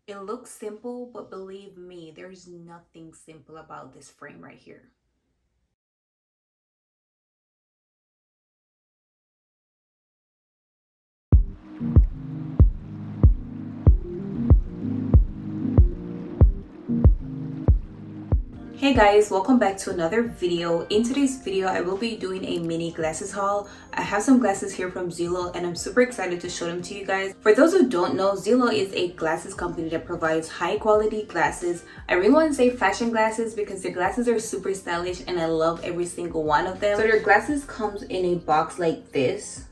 It looks simple, but believe me, there's nothing simple about this frame right here. Hey guys, welcome back to another video. In today's video, I will be doing a mini glasses haul. I have some glasses here from Zillow and I'm super excited to show them to you guys. For those who don't know, Zillow is a glasses company that provides high quality glasses. I really want to say fashion glasses because their glasses are super stylish and I love every single one of them. So their glasses comes in a box like this.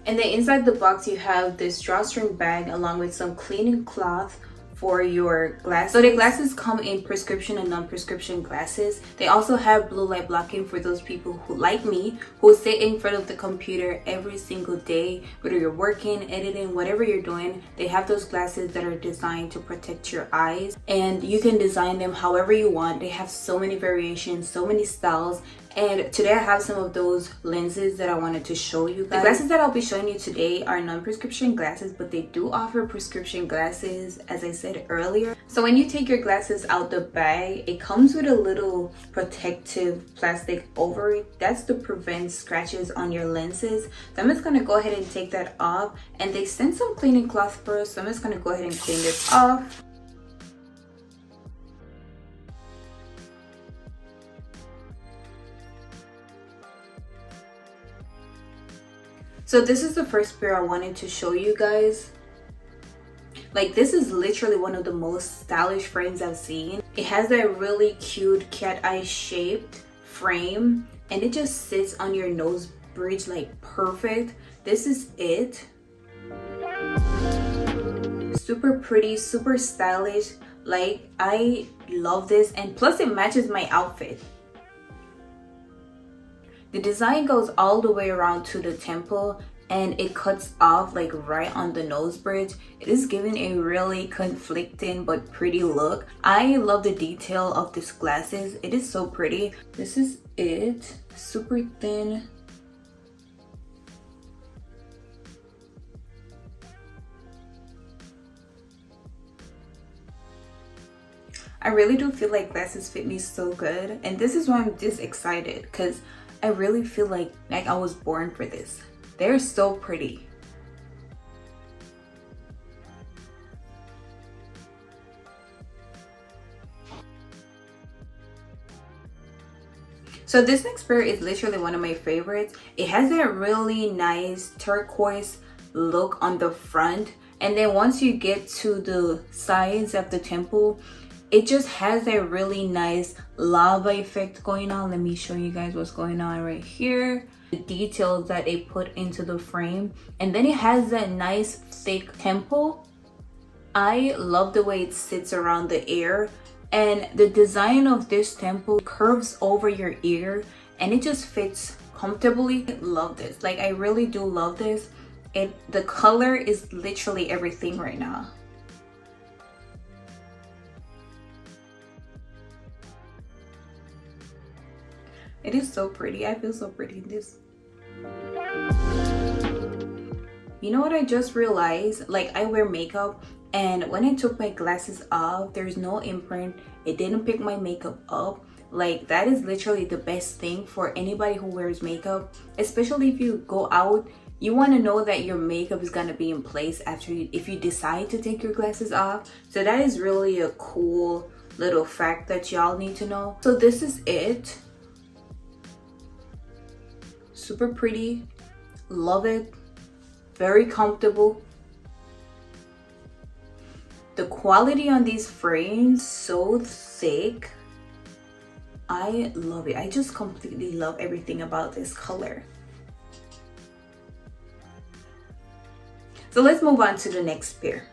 And then inside the box, you have this drawstring bag along with some cleaning cloth for your glasses. So the glasses come in prescription and non-prescription glasses. They also have blue light blocking for those people who, like me, who sit in front of the computer every single day, whether you're working, editing, whatever you're doing. They have those glasses that are designed to protect your eyes, and you can design them however you want. They have so many variations, so many styles. And today I have some of those lenses that I wanted to show you guys. The glasses that I'll be showing you today are non-prescription glasses, but they do offer prescription glasses, as I said earlier. So when you take your glasses out the bag, it comes with a little protective plastic over it. That's to prevent scratches on your lenses. So I'm just gonna go ahead and take that off. And they sent some cleaning cloth first, so I'm just gonna go ahead and clean this off. So this is the first pair I wanted to show you guys. Like, this is literally one of the most stylish frames I've seen. It has that really cute cat eye shaped frame and it just sits on your nose bridge like perfect. This is it. Super pretty, super stylish. Like, I love this, and plus it matches my outfit. The design goes all the way around to the temple and it cuts off like right on the nose bridge. It is giving a really conflicting but pretty look. I love the detail of these glasses. It is so pretty. This is it. Super thin. I really do feel like glasses fit me so good, and this is why I'm just excited because I really feel like I was born for this. They're so pretty. So this next pair is literally one of my favorites. It has that really nice turquoise look on the front, and then once you get to the sides of the temple, it just has that really nice lava effect going on. Let me show you guys what's going on right here. The details that they put into the frame, and then it has that nice thick temple. I love the way it sits around the ear, and the design of this temple curves over your ear and it just fits comfortably. I love this. Like, I really do love this. The color is literally everything right now. It is so pretty. I feel so pretty in this. You know what I just realized? Like, I wear makeup, and when I took my glasses off, there's no imprint. It didn't pick my makeup up. Like, that is literally the best thing for anybody who wears makeup, especially if you go out. You want to know that your makeup is going to be in place if you decide to take your glasses off. So that is really a cool little fact that y'all need to know. So this is it. Super pretty. Love it. Very comfortable. The quality on these frames, so thick. I love it. I just completely love everything about this color. So let's move on to the next pair.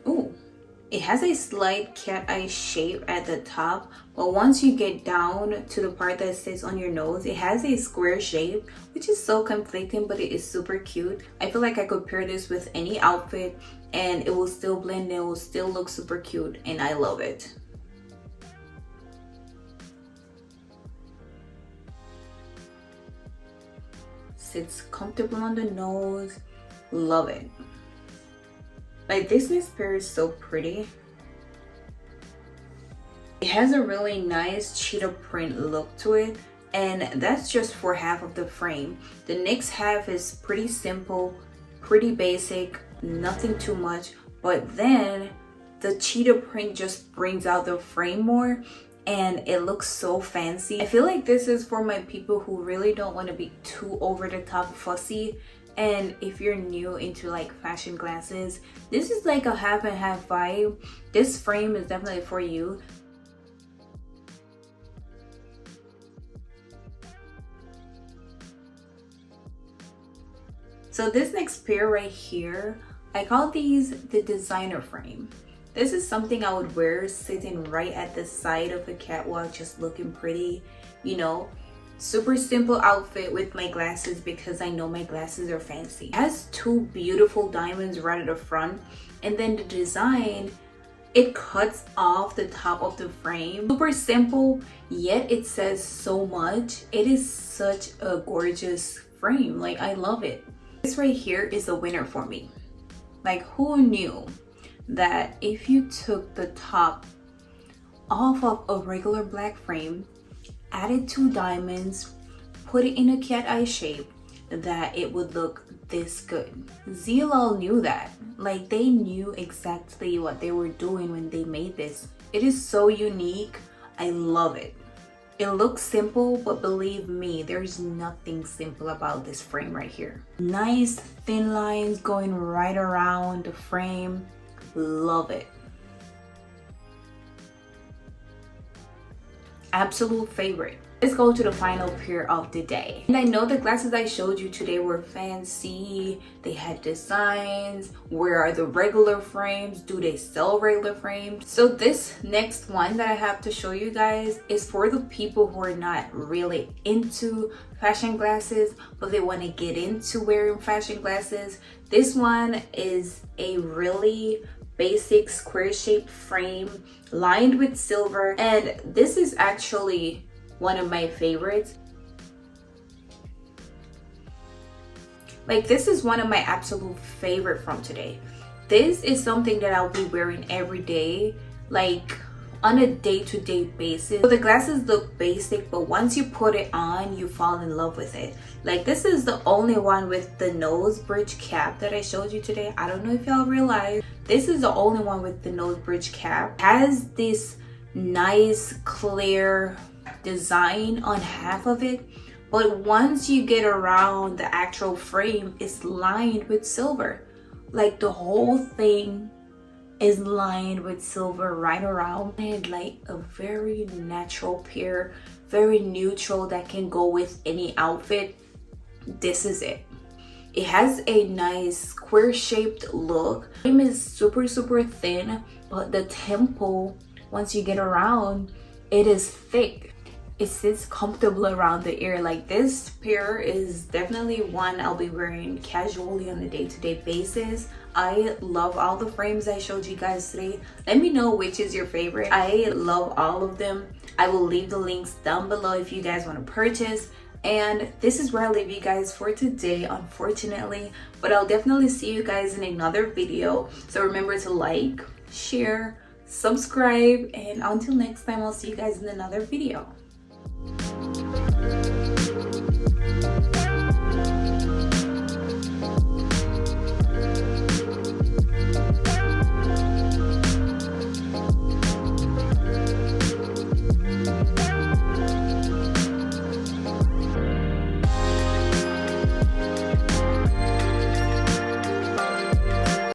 Ooh. It has a slight cat eye shape at the top, but once you get down to the part that sits on your nose, it has a square shape, which is so conflicting, but it is super cute. I feel like I could pair this with any outfit and it will still blend, it will still look super cute, and I love it. It's comfortable on the nose. Love it. Like, this next pair is so pretty. It has a really nice cheetah print look to it, and that's just for half of the frame. The next half is pretty simple, pretty basic, nothing too much, but then the cheetah print just brings out the frame more, and it looks so fancy. I feel like this is for my people who really don't want to be too over the top fussy. And if you're new into like fashion glasses, this is like a half and half vibe. This frame is definitely for you. So this next pair right here, I call these the designer frame. This is something I would wear sitting right at the side of the catwalk, just looking pretty, you know. Super simple outfit with my glasses because I know my glasses are fancy. It has two beautiful diamonds right at the front, and then the design, it cuts off the top of the frame. Super simple, yet it says so much. It is such a gorgeous frame. Like, I love it. This right here is a winner for me. Like, who knew that if you took the top off of a regular black frame, added two diamonds, put it in a cat eye shape, that it would look this good? Zillow knew that. Like, they knew exactly what they were doing when they made this. It is so unique. I love it. It looks simple, but believe me, there's nothing simple about this frame right here. Nice thin lines going right around the frame. Love it. Absolute favorite. Let's go to the final pair of the day. And I know the glasses I showed you today were fancy. They had designs. Where are the regular frames? Do they sell regular frames? So this next one that I have to show you guys is for the people who are not really into fashion glasses, but they want to get into wearing fashion glasses. This one is a really basic square shaped frame lined with silver, and this is actually one of my favorites. Like, this is one of my absolute favorite from today. This is something that I'll be wearing every day, like on a day-to-day basis. So the glasses look basic, but once you put it on, you fall in love with it. Like, this is the only one with the nose bridge cap that I showed you today. I don't know if y'all realize, this is the only one with the nose bridge cap. It has this nice clear design on half of it, but once you get around the actual frame, it's lined with silver. Like, the whole thing is lined with silver right around, and like a very natural pair, very neutral, that can go with any outfit. This is it. It has a nice square shaped look. The frame is super thin, but the temple, once you get around, it is thick. It sits comfortable around the ear. Like, this pair is definitely one I'll be wearing casually on a day-to-day basis. I love all the frames I showed you guys today. Let me know which is your favorite. I love all of them. I will leave the links down below if you guys want to purchase. And this is where I leave you guys for today, unfortunately, but I'll definitely see you guys in another video. So remember to like, share, subscribe, and until next time, I'll see you guys in another video.